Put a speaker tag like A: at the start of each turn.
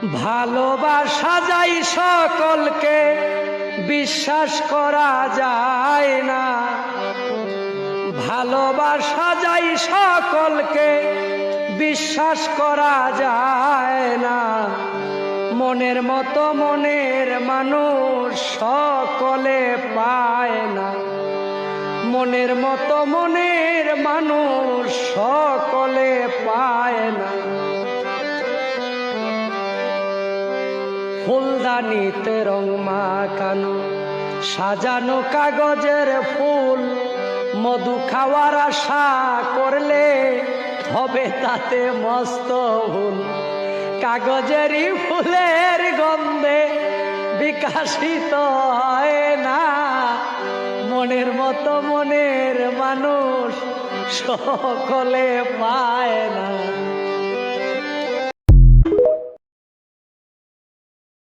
A: ভালোবাসা যাই সকলকে বিশ্বাস করা যায় না, ভালোবাসা যাই সকলকে বিশ্বাস করা যায় না। মনের মতো মনের মানুষ সকলে পায় না, মনের মতো মনের মানুষ সকলে পায় না। ফুলদানিতে রং মাখানো সাজানো কাগজের ফুল, মধু খাওয়ার আশা করলে হবে তাতে মস্ত ভুল। কাগজেরই ফুলের গন্ধে বিকাশিত হয় না, মনের মতো মনের মানুষ সকলে পায় না।